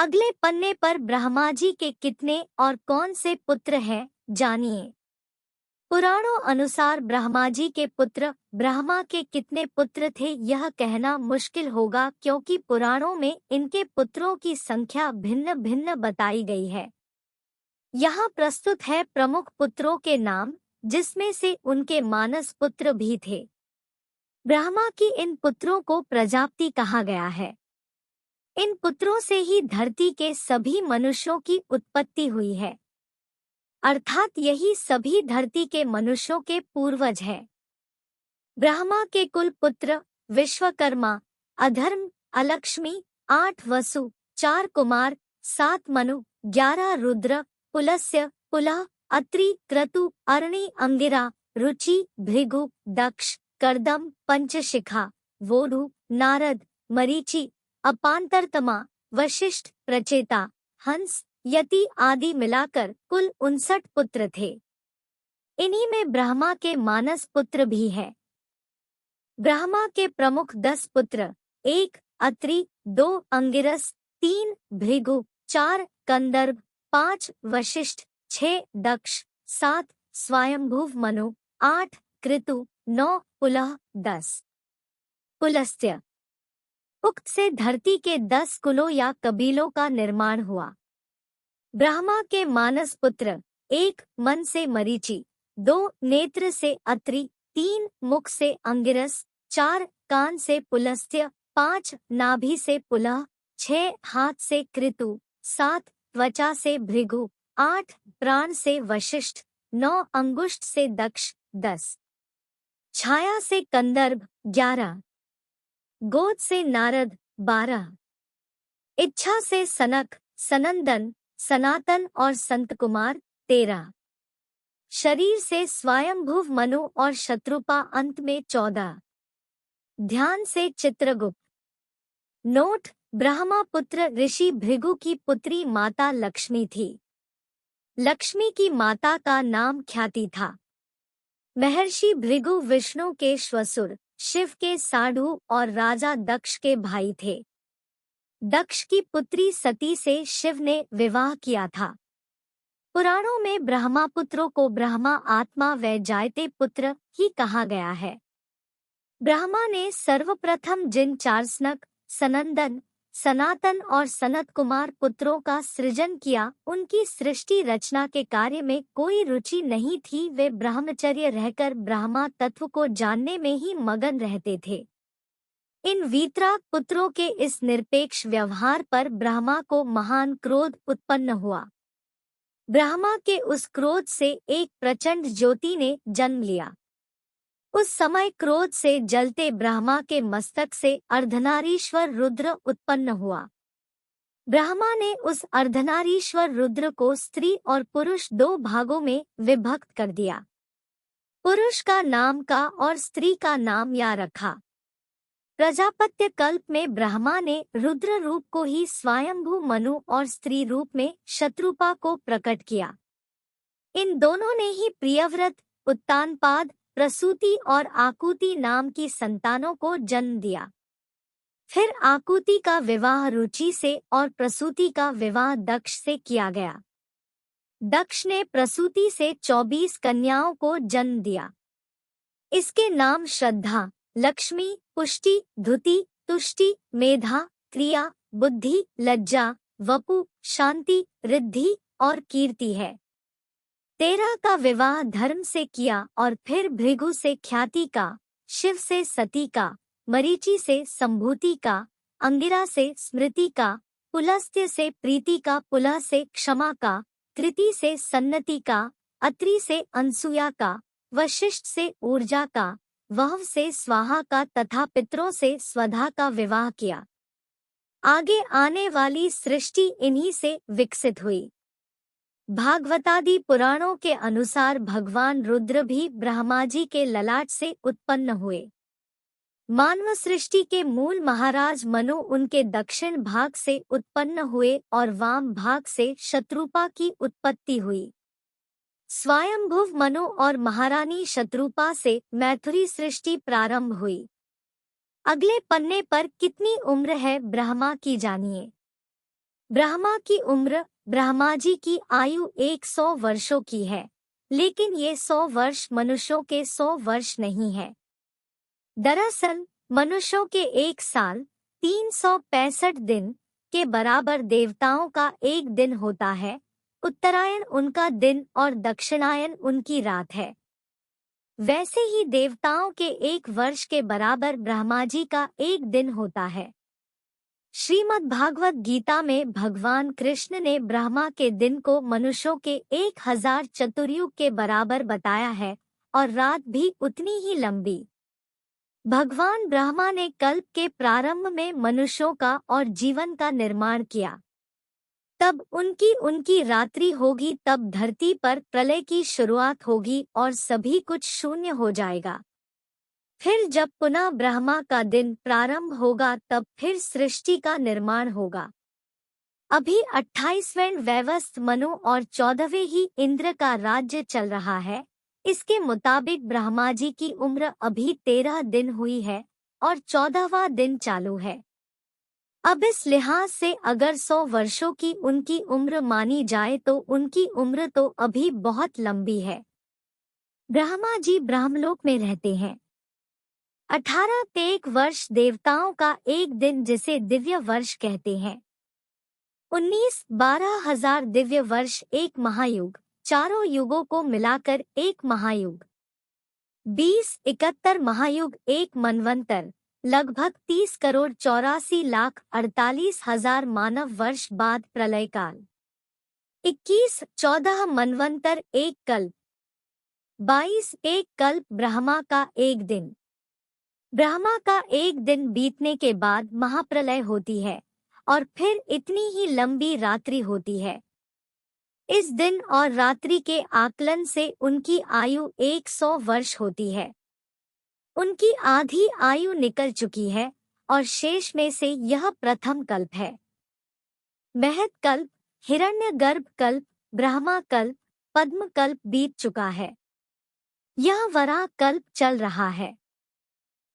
अगले पन्ने पर ब्रह्मा जी के कितने और कौन से पुत्र हैं, जानिए। पुराणों अनुसार ब्रह्मा जी के पुत्र ब्रह्मा के कितने पुत्र थे यह कहना मुश्किल होगा, क्योंकि पुराणों में इनके पुत्रों की संख्या भिन्न भिन्न बताई गई है। यहाँ प्रस्तुत है प्रमुख पुत्रों के नाम, जिसमें से उनके मानस पुत्र भी थे। ब्रह्मा की इन पुत्रों को प्रजापति कहा गया है। इन पुत्रों से ही धरती के सभी मनुष्यों की उत्पत्ति हुई है, अर्थात यही सभी धरती के मनुष्यों के पूर्वज हैं। ब्रह्मा के कुल पुत्र विश्वकर्मा, अधर्म, अलक्ष्मी, 8 वसु, 4 कुमार, 7 मनु, 11 रुद्र, पुलस्त्य, पुलह, अत्रि, क्रतु, अरणि, अंगिरा, रुचि, भृगु, दक्ष, कर्दम, पंचशिखा, वोढु, नारद, मरीचि, अपांतरतमा, वशिष्ठ, प्रचेता, हंस, यति आदि मिलाकर कुल 59 पुत्र थे। इन्हीं में ब्रह्मा के मानस पुत्र भी हैं। ब्रह्मा के प्रमुख 10 पुत्र: 1 अत्रि, 2 अंगिरस, 3 भृगु, 4 कंदर्प, 5 वशिष्ठ, 6 दक्ष, 7 स्वयंभुव मनु, 8 कृतु, 9 पुलह, 10 पुलस्त्य। उक्त से धरती के 10 कुलों या कबीलों का निर्माण हुआ। ब्रह्मा के मानस पुत्र: 1 मन से मरीचि, 2 नेत्र से अत्रि, 3 मुख से अंगिरस, 4 कान से पुलस्त्य, 5 नाभि से पुलह, 6 हाथ से कृतु, 7 त्वचा से भृगु, 8 प्राण से वशिष्ठ, 9 अंगुष्ठ से दक्ष, 10 छाया से कंदर्प, 11 गोद से नारद, 12 इच्छा से सनक, सनंदन, सनातन और संत कुमार, 13 शरीर से स्वयंभुव मनु और शत्रुपा, अंत में 14 ध्यान से चित्रगुप्त। नोट: ब्रह्मा पुत्र ऋषि भृगु की पुत्री माता लक्ष्मी थी। लक्ष्मी की माता का नाम ख्याति था। महर्षि भृगु विष्णु के श्वशुर, शिव के साढ़ू और राजा दक्ष के भाई थे। दक्ष की पुत्री सती से शिव ने विवाह किया था। पुराणों में ब्रह्मा पुत्रों को ब्रह्मा आत्मा व जायते पुत्र ही कहा गया है। ब्रह्मा ने सर्वप्रथम जिन 4 सनक, सनंदन, सनातन और सनत कुमार पुत्रों का सृजन किया, उनकी सृष्टि रचना के कार्य में कोई रुचि नहीं थी। वे ब्रह्मचर्य रहकर ब्रह्मा तत्व को जानने में ही मगन रहते थे। इन वीतराग पुत्रों के इस निरपेक्ष व्यवहार पर ब्रह्मा को महान क्रोध उत्पन्न हुआ। ब्रह्मा के उस क्रोध से एक प्रचंड ज्योति ने जन्म लिया। उस समय क्रोध से जलते ब्रह्मा के मस्तक से अर्धनारीश्वर रुद्र उत्पन्न हुआ। ब्रह्मा ने उस अर्धनारीश्वर रुद्र को स्त्री और पुरुष 2 भागों में विभक्त कर दिया। पुरुष का नाम का और स्त्री का नाम या रखा। प्रजापत्य कल्प में ब्रह्मा ने रुद्र रूप को ही स्वयंभू मनु और स्त्री रूप में शत्रुपा को प्रकट किया। इन दोनों ने ही प्रियव्रत, उत्तानपाद, प्रसूति और आकुति नाम की संतानों को जन्म दिया। फिर आकुति का विवाह रुचि से और प्रसूति का विवाह दक्ष से किया गया। दक्ष ने प्रसूति से 24 कन्याओं को जन्म दिया। इसके नाम श्रद्धा, लक्ष्मी, पुष्टि, धुति, तुष्टि, मेधा, क्रिया, बुद्धि, लज्जा, वपु, शांति, रिद्धि और कीर्ति है। 13 का विवाह धर्म से किया और फिर भृगु से ख्याति का, शिव से सती का, मरीचि से संभूति का, अंगिरा से स्मृति का, पुलस्त्य से प्रीति का, पुलह से क्षमा का, कृति से सन्नति का, अत्रि से अनसूया का, वशिष्ठ से ऊर्जा का, वहव से स्वाहा का तथा पितरों से स्वधा का विवाह किया। आगे आने वाली सृष्टि इन्हीं से विकसित हुई। भागवतादि पुराणों के अनुसार भगवान रुद्र भी ब्रह्मा जी के ललाट से उत्पन्न हुए। मानव सृष्टि के मूल महाराज मनु उनके दक्षिण भाग से उत्पन्न हुए और वाम भाग से शत्रुपा की उत्पत्ति हुई। स्वयंभुव मनु और महारानी शत्रुपा से मैथुरी सृष्टि प्रारंभ हुई। अगले पन्ने पर कितनी उम्र है ब्रह्मा की, जानिए। ब्रह्मा की उम्र, ब्रह्मा जी की आयु 100 वर्षों की है, लेकिन ये 100 वर्ष मनुष्यों के 100 वर्ष नहीं है। दरअसल मनुष्यों के एक साल 365 दिन के बराबर देवताओं का एक दिन होता है। उत्तरायण उनका दिन और दक्षिणायन उनकी रात है। वैसे ही देवताओं के एक वर्ष के बराबर ब्रह्मा जी का एक दिन होता है। श्रीमद् भागवत गीता में भगवान कृष्ण ने ब्रह्मा के दिन को मनुष्यों के 1000 चतुर्युग के बराबर बताया है और रात भी उतनी ही लंबी। भगवान ब्रह्मा ने कल्प के प्रारंभ में मनुष्यों का और जीवन का निर्माण किया। तब उनकी रात्रि होगी, तब धरती पर प्रलय की शुरुआत होगी और सभी कुछ शून्य हो जाएगा। फिर जब पुनः ब्रह्मा का दिन प्रारंभ होगा तब फिर सृष्टि का निर्माण होगा। अभी 28वें वैवस्वत मनु और 14वें ही इंद्र का राज्य चल रहा है। इसके मुताबिक ब्रह्मा जी की उम्र अभी 13 दिन हुई है और 14वां दिन चालू है। अब इस लिहाज से अगर 100 वर्षों की उनकी उम्र मानी जाए तो उनकी उम्र तो अभी बहुत लंबी है। ब्रह्मा जी ब्रह्मलोक में रहते हैं। 18 वर्ष देवताओं का एक दिन, जिसे दिव्य वर्ष कहते हैं। 19-12 हजार दिव्य वर्ष एक महायुग, चारों युगों को मिलाकर एक महायुग। 20-71 महायुग एक मनवंतर, लगभग 30 करोड़ 84 लाख 48 हजार मानव वर्ष बाद प्रलय काल। 21-14 मनवंतर एक कल्प। 22 एक कल्प ब्रह्मा का एक दिन। ब्रह्मा का एक दिन बीतने के बाद महाप्रलय होती है और फिर इतनी ही लंबी रात्रि होती है। इस दिन और रात्रि के आकलन से उनकी आयु 100 वर्ष होती है। उनकी आधी आयु निकल चुकी है और शेष में से यह प्रथम कल्प है। महत कल्प, हिरण्यगर्भ कल्प, ब्रह्मा कल्प, पद्म कल्प बीत चुका है। यह वराह कल्प चल रहा है।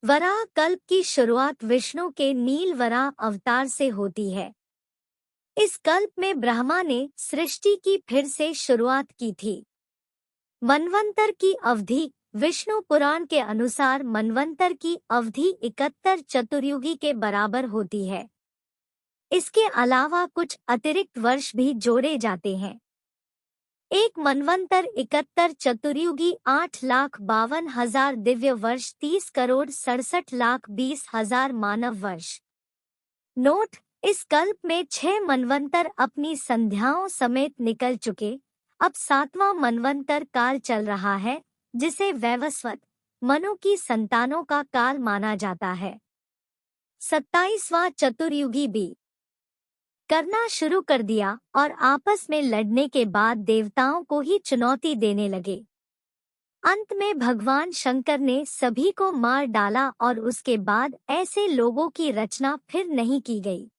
वराह कल्प की शुरुआत विष्णु के नील वराह अवतार से होती है। इस कल्प में ब्रह्मा ने सृष्टि की फिर से शुरुआत की थी। मनवंतर की अवधि, विष्णु पुराण के अनुसार मनवंतर की अवधि 71 चतुर्युगी के बराबर होती है। इसके अलावा कुछ अतिरिक्त वर्ष भी जोड़े जाते हैं। एक मनवंतर 71 चतुर्युगी 8,52,000 दिव्य वर्ष, 30 करोड़ 67 लाख 20 हजार मानव वर्ष। नोट: इस कल्प में 6 मनवंतर अपनी संध्याओं समेत निकल चुके। अब 7वां मनवंतर काल चल रहा है, जिसे वैवस्वत मनु की संतानों का काल माना जाता है। 27वां चतुर्युगी भी करना शुरू कर दिया और आपस में लड़ने के बाद देवताओं को ही चुनौती देने लगे। अंत में भगवान शंकर ने सभी को मार डाला और उसके बाद ऐसे लोगों की रचना फिर नहीं की गई।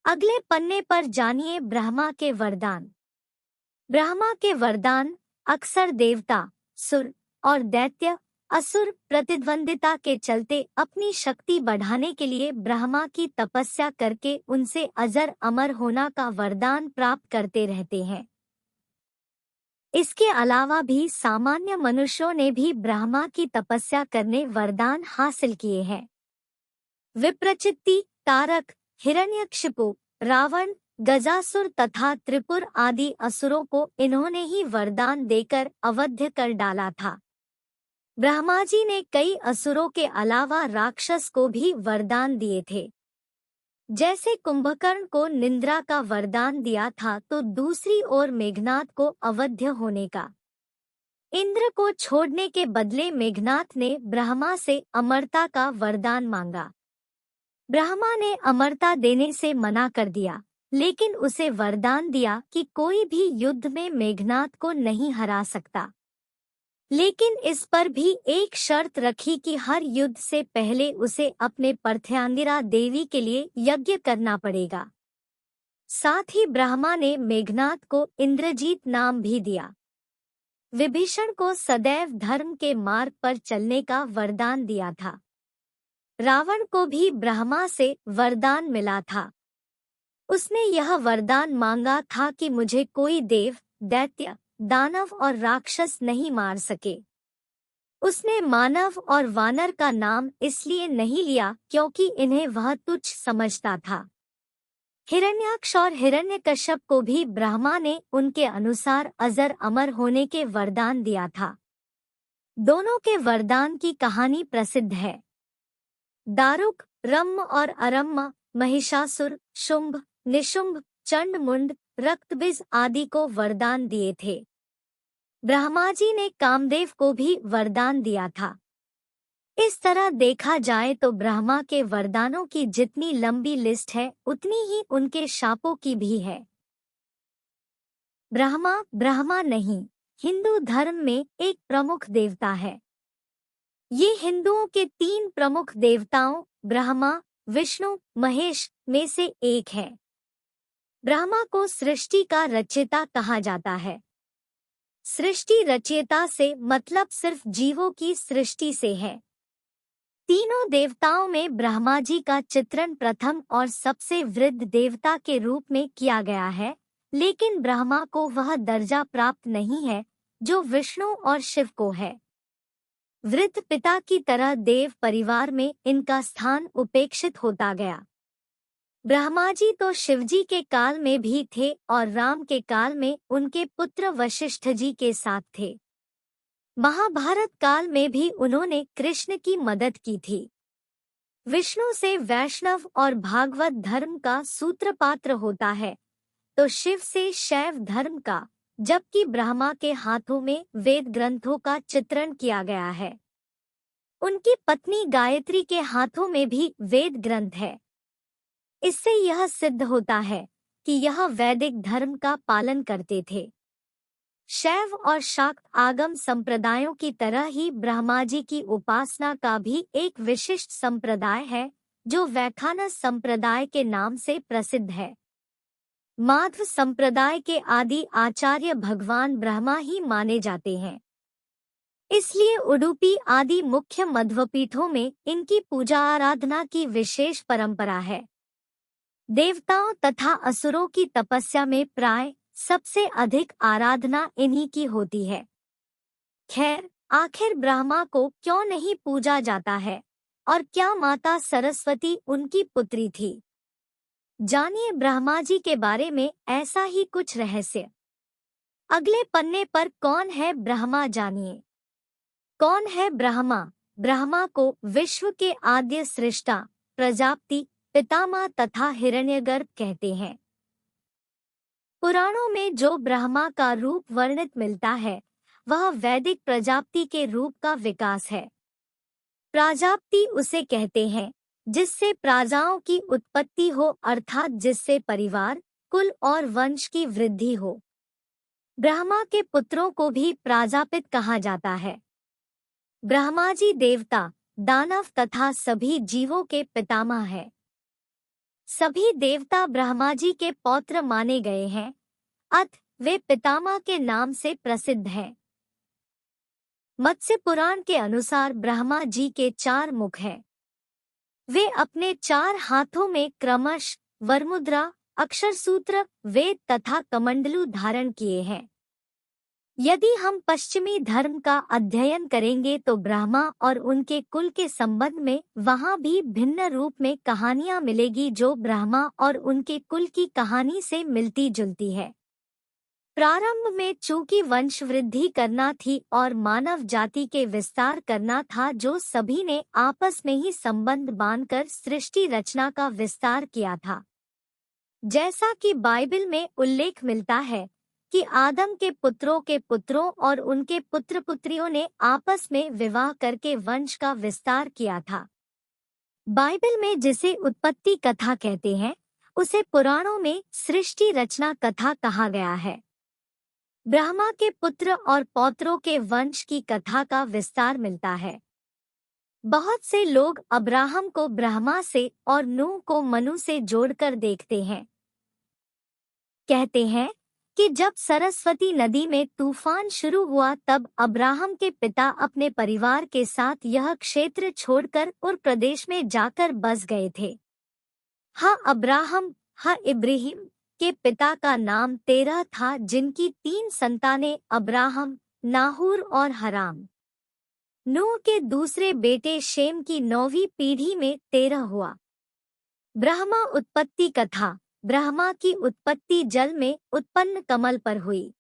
अगले पन्ने पर जानिए ब्रह्मा के वरदान। ब्रह्मा के वरदान अक्सर देवता, सुर और दैत्य असुर प्रतिद्वंदिता के चलते अपनी शक्ति बढ़ाने के लिए ब्रह्मा की तपस्या करके उनसे अजर अमर होना का वरदान प्राप्त करते रहते हैं। इसके अलावा भी सामान्य मनुष्यों ने भी ब्रह्मा की तपस्या करने वरदान हासिल किए हैं। विप्रचित्ति, तारक, हिरण्यकशिपु, रावण, गजासुर तथा त्रिपुर आदि असुरों को इन्होंने ही वरदान देकर अवध्य कर डाला था। ब्रह्मा जी ने कई असुरों के अलावा राक्षस को भी वरदान दिए थे। जैसे कुंभकर्ण को निंद्रा का वरदान दिया था तो दूसरी ओर मेघनाद को अवध्य होने का। इंद्र को छोड़ने के बदले मेघनाद ने ब्रह्मा से अमरता का वरदान मांगा। ब्रह्मा ने अमरता देने से मना कर दिया, लेकिन उसे वरदान दिया कि कोई भी युद्ध में मेघनाद को नहीं हरा सकता। लेकिन इस पर भी एक शर्त रखी कि हर युद्ध से पहले उसे अपने पार्थांगिरा देवी के लिए यज्ञ करना पड़ेगा। साथ ही ब्रह्मा ने मेघनाद को इंद्रजीत नाम भी दिया। विभीषण को सदैव धर्म के मार्ग पर चलने का वरदान दिया था। रावण को भी ब्रह्मा से वरदान मिला था। उसने यह वरदान मांगा था कि मुझे कोई देव, दैत्य, दानव और राक्षस नहीं मार सके। उसने मानव और वानर का नाम इसलिए नहीं लिया क्योंकि इन्हें वह तुच्छ समझता था। हिरण्याक्ष और हिरण्यकश्यप को भी ब्रह्मा ने उनके अनुसार अजर अमर होने के वरदान दिया था। दोनों के वरदान की कहानी प्रसिद्ध है। दारुक, रम्म और अरम्म महिषासुर, शुंभ, निशुंभ, चंड मुंड, रक्तबिज आदि को वरदान दिए थे। ब्रह्मा जी ने कामदेव को भी वरदान दिया था। इस तरह देखा जाए तो ब्रह्मा के वरदानों की जितनी लंबी लिस्ट है उतनी ही उनके शापों की भी है। ब्रह्मा नहीं, हिंदू धर्म में एक प्रमुख देवता है। ये हिंदुओं के 3 प्रमुख देवताओं ब्रह्मा, विष्णु, महेश में से एक है। ब्रह्मा को सृष्टि का रचयिता कहा जाता है। सृष्टि रचयिता से मतलब सिर्फ जीवों की सृष्टि से है। तीनों देवताओं में ब्रह्मा जी का चित्रण प्रथम और सबसे वृद्ध देवता के रूप में किया गया है, लेकिन ब्रह्मा को वह दर्जा प्राप्त नहीं है जो विष्णु और शिव को है। वृद्ध पिता की तरह देव परिवार में इनका स्थान उपेक्षित होता गया। ब्रह्मा जी तो शिवजी के काल में भी थे और राम के काल में उनके पुत्र वशिष्ठ जी के साथ थे। महाभारत काल में भी उन्होंने कृष्ण की मदद की थी। विष्णु से वैष्णव और भागवत धर्म का सूत्रपात्र होता है, तो शिव से शैव धर्म का, जबकि ब्रह्मा के हाथों में वेद ग्रंथों का चित्रण किया गया है। उनकी पत्नी गायत्री के हाथों में भी वेद ग्रंथ है। इससे यह सिद्ध होता है कि यह वैदिक धर्म का पालन करते थे। शैव और शाक्त आगम संप्रदायों की तरह ही ब्रह्मा जी की उपासना का भी एक विशिष्ट संप्रदाय है जो वैखानस संप्रदाय के नाम से प्रसिद्ध है। माध्व संप्रदाय के आदि आचार्य भगवान ब्रह्मा ही माने जाते हैं। इसलिए उडुपी आदि मुख्य मध्वपीठों में इनकी पूजा आराधना की विशेष परंपरा है। देवताओं तथा असुरों की तपस्या में प्राय सबसे अधिक आराधना इन्हीं की होती है। खैर, आखिर ब्रह्मा को क्यों नहीं पूजा जाता है और क्या माता सरस्वती उनकी पुत्री थी? जानिए ब्रह्मा जी के बारे में ऐसा ही कुछ रहस्य। अगले पन्ने पर कौन है ब्रह्मा जानिए। कौन है ब्रह्मा? ब्रह्मा को विश्व के आद्य सृष्टा, प्रजापति, पितामह तथा हिरण्यगर्भ कहते हैं। पुराणों में जो ब्रह्मा का रूप वर्णित मिलता है वह वैदिक प्रजापति के रूप का विकास है। प्राजापति उसे कहते हैं जिससे प्रजाओं की उत्पत्ति हो, अर्थात जिससे परिवार, कुल और वंश की वृद्धि हो। ब्रह्मा के पुत्रों को भी प्राजापित कहा जाता है। ब्रह्मा जी देवता, दानव तथा सभी जीवों के पितामह है। सभी देवता ब्रह्मा जी के पौत्र माने गए हैं, अतः वे पितामह के नाम से प्रसिद्ध हैं। मत्स्य पुराण के अनुसार ब्रह्मा जी के 4 मुख हैं। वे अपने 4 हाथों में क्रमश वरमुद्रा, अक्षरसूत्र, वेद तथा कमंडलू धारण किए हैं। यदि हम पश्चिमी धर्म का अध्ययन करेंगे तो ब्रह्मा और उनके कुल के संबंध में वहां भी भिन्न रूप में कहानियां मिलेगी जो ब्रह्मा और उनके कुल की कहानी से मिलती जुलती है। प्रारंभ में चूंकि वंश वृद्धि करना थी और मानव जाति के विस्तार करना था, जो सभी ने आपस में ही संबंध बांधकर सृष्टि रचना का विस्तार किया था। जैसा कि बाइबल में उल्लेख मिलता है कि आदम के पुत्रों और उनके पुत्र पुत्रियों ने आपस में विवाह करके वंश का विस्तार किया था। बाइबल में जिसे उत्पत्ति कथा कहते हैं उसे पुराणों में सृष्टि रचना कथा कहा गया है। ब्रह्मा के पुत्र और पौत्रों के वंश की कथा का विस्तार मिलता है। बहुत से लोग अब्राहम को ब्रह्मा से और नूह को मनु से जोड़कर देखते हैं। कहते हैं कि जब सरस्वती नदी में तूफान शुरू हुआ तब अब्राहम के पिता अपने परिवार के साथ यह क्षेत्र छोड़कर उर प्रदेश में जाकर बस गए थे। हाँ, अब्राहम इब्राहिम के पिता का नाम तेरह था, जिनकी 3 संतानें अब्राहम, नाहूर और हराम। नूह के दूसरे बेटे शेम की 9वीं पीढ़ी में 13 हुआ। ब्रह्मा उत्पत्ति कथा। ब्रह्मा की उत्पत्ति जल में उत्पन्न कमल पर हुई।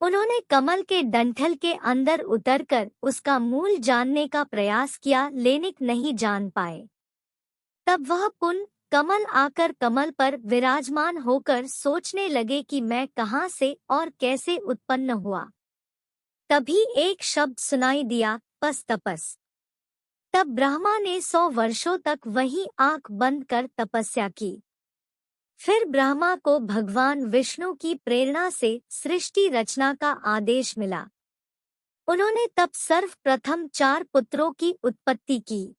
उन्होंने कमल के डंठल के अंदर उतरकर उसका मूल जानने का प्रयास किया, लेकिन नहीं जान पाए। तब वह पुन कमल आकर कमल पर विराजमान होकर सोचने लगे कि मैं कहाँ से और कैसे उत्पन्न हुआ। तभी एक शब्द सुनाई दिया, पस तपस। तब ब्रह्मा ने 100 वर्षों तक वहीं आंख बंद कर तपस्या की। फिर ब्रह्मा को भगवान विष्णु की प्रेरणा से सृष्टि रचना का आदेश मिला। उन्होंने तब सर्वप्रथम 4 पुत्रों की उत्पत्ति की,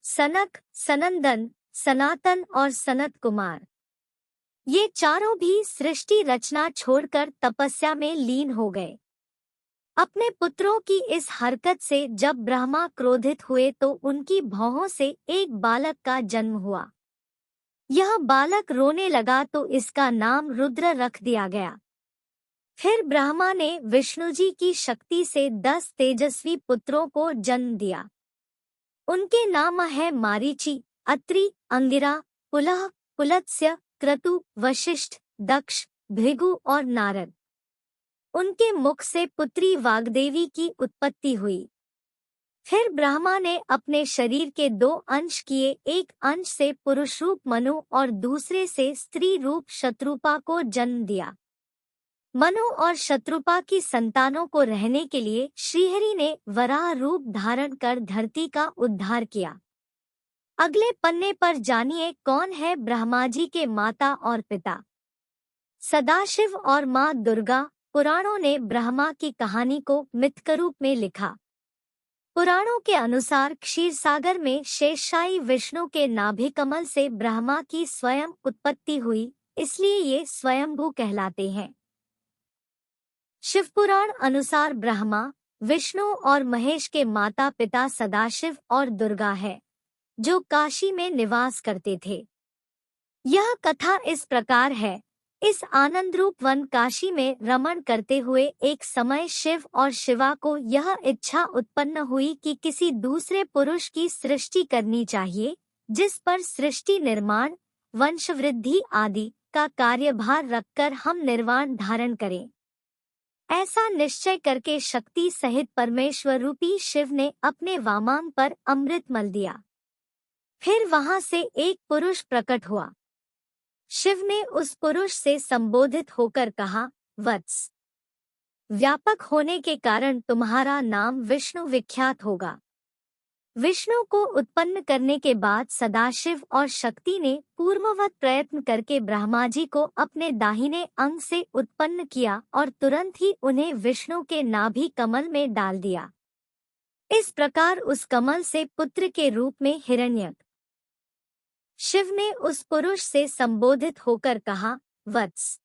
सनक, सनंदन, सनातन और सनत कुमार। ये चारों भी सृष्टि रचना छोड़कर तपस्या में लीन हो गए। अपने पुत्रों की इस हरकत से जब ब्रह्मा क्रोधित हुए तो उनकी भौहों से एक बालक का जन्म हुआ। यह बालक रोने लगा तो इसका नाम रुद्र रख दिया गया। फिर ब्रह्मा ने विष्णुजी की शक्ति से 10 तेजस्वी पुत्रों को जन्म दिया। उनके नाम है मारीचि, अत्रि, अंगिरा, पुलह, पुलत्स्य, क्रतु, वशिष्ठ, दक्ष, भृगु और नारद। उनके मुख से पुत्री वाग्देवी की उत्पत्ति हुई। फिर ब्रह्मा ने अपने शरीर के 2 अंश किए, एक अंश से पुरुष रूप मनु और दूसरे से स्त्री रूप शत्रुपा को जन्म दिया। मनु और शत्रुपा की संतानों को रहने के लिए श्रीहरि ने वराह रूप धारण कर धरती का उद्धार किया। अगले पन्ने पर जानिए कौन है ब्रह्मा जी के माता और पिता। सदाशिव और माँ दुर्गा। पुराणों ने ब्रह्मा की कहानी को मिथ रूप में लिखा। पुराणों के अनुसार क्षीरसागर में शेषशायी विष्णु के नाभि कमल से ब्रह्मा की स्वयं उत्पत्ति हुई, इसलिए ये स्वयंभू कहलाते हैं। शिवपुराण अनुसार ब्रह्मा, विष्णु और महेश के माता पिता सदाशिव और दुर्गा है, जो काशी में निवास करते थे। यह कथा इस प्रकार है। इस आनंदरूप वन काशी में रमण करते हुए एक समय शिव और शिवा को यह इच्छा उत्पन्न हुई कि किसी दूसरे पुरुष की सृष्टि करनी चाहिए, जिस पर सृष्टि निर्माण, वंशवृद्धि आदि का कार्यभार रखकर हम निर्वाण धारण करें। ऐसा निश्चय करके शक्ति सहित परमेश्वर रूपी शिव ने अपने वामांग पर अमृत मल दिया। फिर वहां से एक पुरुष प्रकट हुआ। शिव ने उस पुरुष से संबोधित होकर कहा, वत्स, व्यापक होने के कारण तुम्हारा नाम विष्णु विख्यात होगा। विष्णु को उत्पन्न करने के बाद सदाशिव और शक्ति ने पूर्ववत प्रयत्न करके ब्रह्मा जी को अपने दाहिने अंग से उत्पन्न किया और तुरंत ही उन्हें विष्णु के नाभि कमल में डाल दिया। इस प्रकार उस कमल से पुत्र के रूप में हिरण्यक। शिव ने उस पुरुष से संबोधित होकर कहा, वत्स,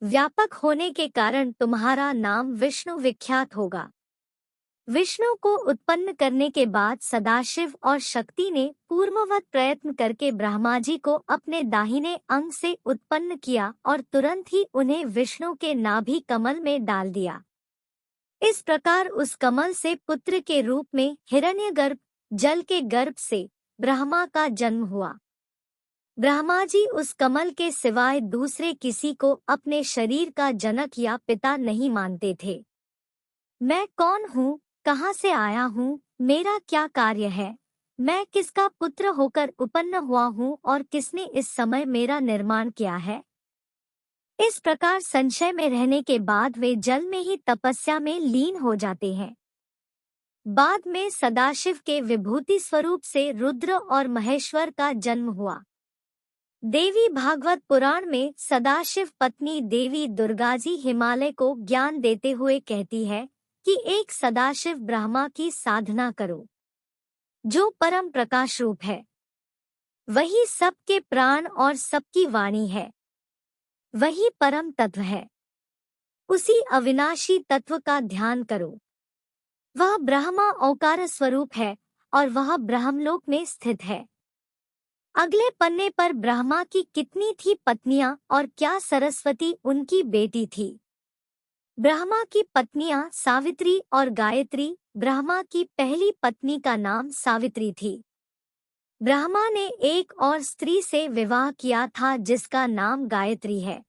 व्यापक होने के कारण तुम्हारा नाम विष्णु विख्यात होगा। विष्णु को उत्पन्न करने के बाद सदाशिव और शक्ति ने पूर्ववत प्रयत्न करके ब्रह्मा जी को अपने दाहिने अंग से उत्पन्न किया और तुरंत ही उन्हें विष्णु के नाभि कमल में डाल दिया। इस प्रकार उस कमल से पुत्र के रूप में हिरण्यगर्भ, जल के गर्भ से ब्रह्मा का जन्म हुआ। ब्रह्मा जी उस कमल के सिवाय दूसरे किसी को अपने शरीर का जनक या पिता नहीं मानते थे। मैं कौन हूँ, कहाँ से आया हूँ, मेरा क्या कार्य है, मैं किसका पुत्र होकर उत्पन्न हुआ हूँ और किसने इस समय मेरा निर्माण किया है। इस प्रकार संशय में रहने के बाद वे जल में ही तपस्या में लीन हो जाते हैं। बाद में सदाशिव के विभूति स्वरूप से रुद्र और महेश्वर का जन्म हुआ। देवी भागवत पुराण में सदाशिव पत्नी देवी दुर्गाजी हिमालय को ज्ञान देते हुए कहती है कि एक सदाशिव ब्रह्मा की साधना करो, जो परम प्रकाश रूप है। वही सबके प्राण और सबकी वाणी है। वही परम तत्व है। उसी अविनाशी तत्व का ध्यान करो। वह ब्रह्मा ओंकार स्वरूप है और वह ब्रह्मलोक में स्थित है। अगले पन्ने पर ब्रह्मा की कितनी थी पत्नियां और क्या सरस्वती उनकी बेटी थी? ब्रह्मा की पत्नियां सावित्री और गायत्री। ब्रह्मा की पहली पत्नी का नाम सावित्री थी। ब्रह्मा ने एक और स्त्री से विवाह किया था जिसका नाम गायत्री है।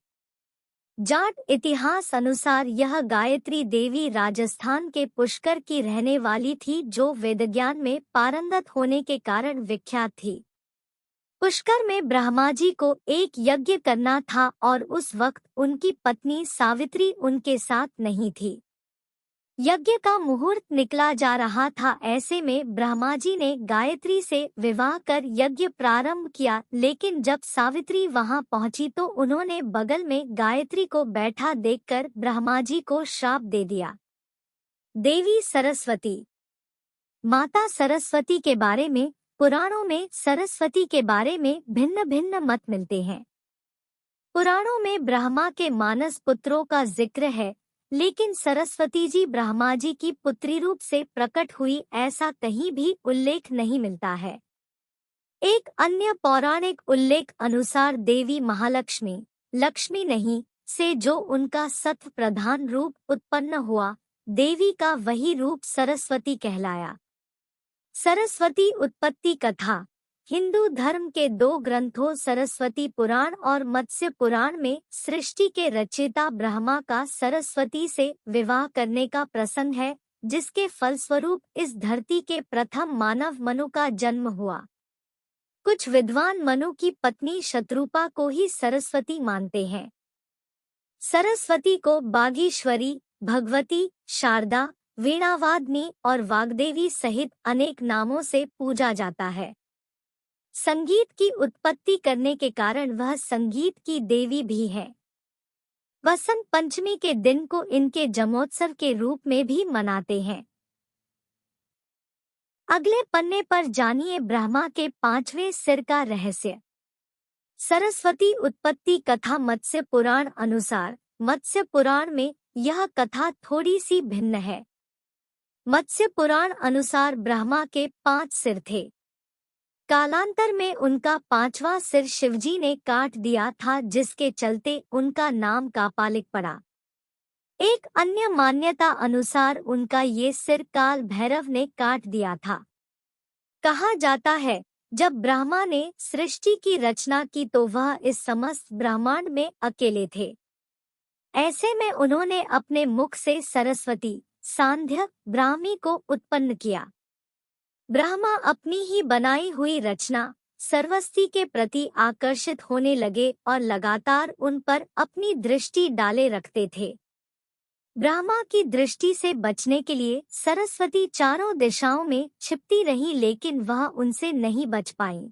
जाट इतिहास अनुसार यह गायत्री देवी राजस्थान के पुष्कर की रहने वाली थी जो वेदज्ञान में पारंगत होने के कारण विख्यात थी। पुष्कर में ब्रह्मा जी को एक यज्ञ करना था और उस वक्त उनकी पत्नी सावित्री उनके साथ नहीं थी। यज्ञ का मुहूर्त निकला जा रहा था। ऐसे में ब्रह्मा जी ने गायत्री से विवाह कर यज्ञ प्रारंभ किया, लेकिन जब सावित्री वहां पहुंची तो उन्होंने बगल में गायत्री को बैठा देखकर ब्रह्मा जी को श्राप दे दिया। देवी सरस्वती। माता सरस्वती के बारे में पुराणों में सरस्वती के बारे में भिन्न भिन्न मत मिलते हैं। पुराणों में ब्रह्मा के मानस पुत्रों का जिक्र है, लेकिन सरस्वती जी ब्रह्मा जी की पुत्री रूप से प्रकट हुई ऐसा कहीं भी उल्लेख नहीं मिलता है। एक अन्य पौराणिक उल्लेख अनुसार देवी महालक्ष्मी, लक्ष्मी नहीं, से जो उनका सत्व प्रधान रूप उत्पन्न हुआ, देवी का वही रूप सरस्वती कहलाया। सरस्वती उत्पत्ति कथा। हिंदू धर्म के दो ग्रंथों सरस्वती पुराण और मत्स्य पुराण में सृष्टि के रचयिता ब्रह्मा का सरस्वती से विवाह करने का प्रसंग है, जिसके फलस्वरूप इस धरती के प्रथम मानव मनु का जन्म हुआ। कुछ विद्वान मनु की पत्नी शत्रुपा को ही सरस्वती मानते हैं। सरस्वती को बागीश्वरी, भगवती, शारदा, वीणावादिनी और वाग्देवी सहित अनेक नामों से पूजा जाता है। संगीत की उत्पत्ति करने के कारण वह संगीत की देवी भी है। वसंत पंचमी के दिन को इनके जन्मोत्सव के रूप में भी मनाते हैं। अगले पन्ने पर जानिए ब्रह्मा के पांचवें सिर का रहस्य। सरस्वती उत्पत्ति कथा। मत्स्य पुराण अनुसार मत्स्य पुराण में यह कथा थोड़ी सी भिन्न है। मत्स्य पुराण अनुसार ब्रह्मा के 5 सिर थे। कालांतर में उनका 5वां सिर शिवजी ने काट दिया था, जिसके चलते उनका नाम कापालिक पड़ा। एक अन्य मान्यता अनुसार उनका ये सिर काल भैरव ने काट दिया था। कहा जाता है जब ब्रह्मा ने सृष्टि की रचना की तो वह इस समस्त ब्रह्मांड में अकेले थे। ऐसे में उन्होंने अपने मुख से सरस्वती, सांध्य, ब्राह्मी को उत्पन्न किया। ब्रह्मा अपनी ही बनाई हुई रचना सरस्वती के प्रति आकर्षित होने लगे और लगातार उन पर अपनी दृष्टि डाले रखते थे। ब्रह्मा की दृष्टि से बचने के लिए सरस्वती चारों दिशाओं में छिपती रही, लेकिन वह उनसे नहीं बच पाई।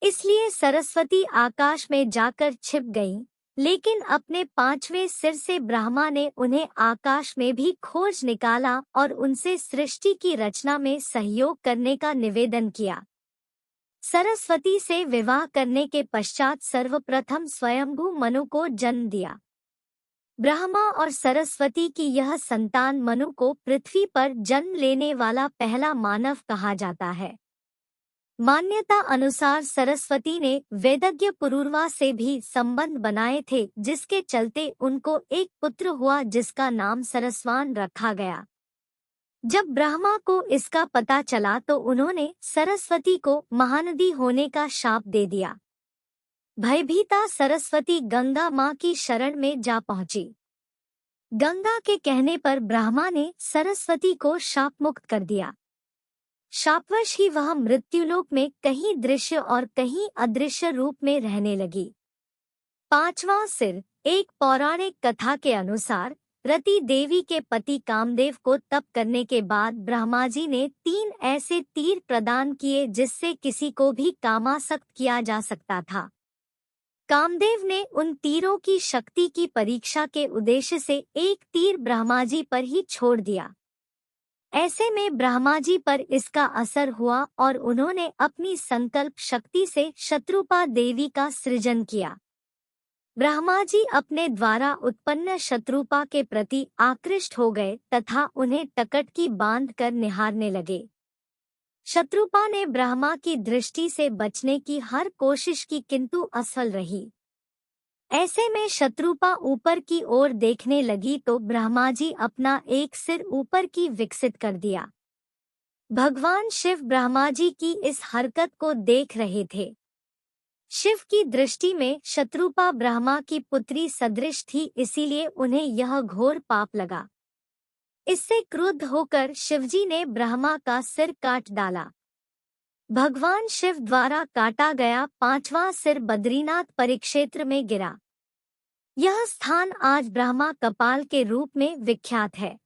इसलिए सरस्वती आकाश में जाकर छिप गईं, लेकिन अपने 5वें सिर से ब्रह्मा ने उन्हें आकाश में भी खोज निकाला और उनसे सृष्टि की रचना में सहयोग करने का निवेदन किया। सरस्वती से विवाह करने के पश्चात सर्वप्रथम स्वयंभू मनु को जन्म दिया। ब्रह्मा और सरस्वती की यह संतान मनु को पृथ्वी पर जन्म लेने वाला पहला मानव कहा जाता है। मान्यता अनुसार सरस्वती ने वेदज्ञ पुरूरवा से भी संबंध बनाए थे, जिसके चलते उनको एक पुत्र हुआ जिसका नाम सरस्वान रखा गया। जब ब्रह्मा को इसका पता चला तो उन्होंने सरस्वती को महानदी होने का शाप दे दिया। भयभीता सरस्वती गंगा मां की शरण में जा पहुंची। गंगा के कहने पर ब्रह्मा ने सरस्वती को शाप मुक्त कर दिया। शापवश ही वह मृत्युलोक में कहीं दृश्य और कहीं अदृश्य रूप में रहने लगी। 5वां सिर। एक पौराणिक कथा के अनुसार रति देवी के पति कामदेव को तप करने के बाद ब्रह्मा जी ने 3 ऐसे तीर प्रदान किए जिससे किसी को भी कामासक्त किया जा सकता था। कामदेव ने उन तीरों की शक्ति की परीक्षा के उद्देश्य से एक तीर ब्रह्मा जी पर ही छोड़ दिया। ऐसे में ब्रह्मा जी पर इसका असर हुआ और उन्होंने अपनी संकल्प शक्ति से शत्रुपा देवी का सृजन किया। ब्रह्मा जी अपने द्वारा उत्पन्न शत्रुपा के प्रति आकृष्ट हो गए तथा उन्हें टकटकी बांध कर निहारने लगे। शत्रुपा ने ब्रह्मा की दृष्टि से बचने की हर कोशिश की किंतु असफल रही। ऐसे में शत्रुपा ऊपर की ओर देखने लगी तो ब्रह्मा जी अपना एक सिर ऊपर की विकसित कर दिया। भगवान शिव ब्रह्मा जी की इस हरकत को देख रहे थे। शिव की दृष्टि में शत्रुपा ब्रह्मा की पुत्री सदृश थी, इसीलिए उन्हें यह घोर पाप लगा। इससे क्रुद्ध होकर शिवजी ने ब्रह्मा का सिर काट डाला। भगवान शिव द्वारा काटा गया 5वां सिर बद्रीनाथ परिक्षेत्र में गिरा। यह स्थान आज ब्रह्मा कपाल के रूप में विख्यात है।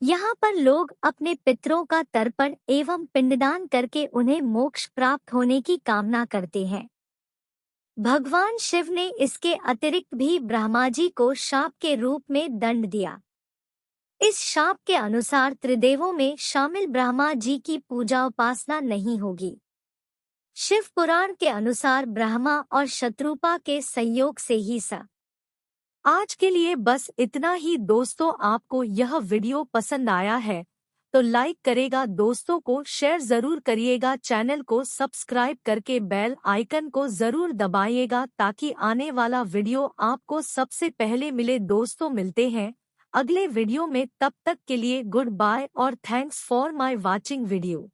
यहाँ पर लोग अपने पितरों का तर्पण एवं पिंडदान करके उन्हें मोक्ष प्राप्त होने की कामना करते हैं। भगवान शिव ने इसके अतिरिक्त भी ब्रह्मा जी को शाप के रूप में दंड दिया। इस शाप के अनुसार त्रिदेवों में शामिल ब्रह्मा जी की पूजा उपासना नहीं होगी। शिव पुराण के अनुसार ब्रह्मा और शत्रुपा के संयोग से ही आज के लिए बस इतना ही दोस्तों। आपको यह वीडियो पसंद आया है तो लाइक करेगा, दोस्तों को शेयर जरूर करिएगा, चैनल को सब्सक्राइब करके बेल आइकन को जरूर दबाइएगा ताकि आने वाला वीडियो आपको सबसे पहले मिले। दोस्तों मिलते हैं अगले वीडियो में, तब तक के लिए गुड बाय और thanks for my watching video.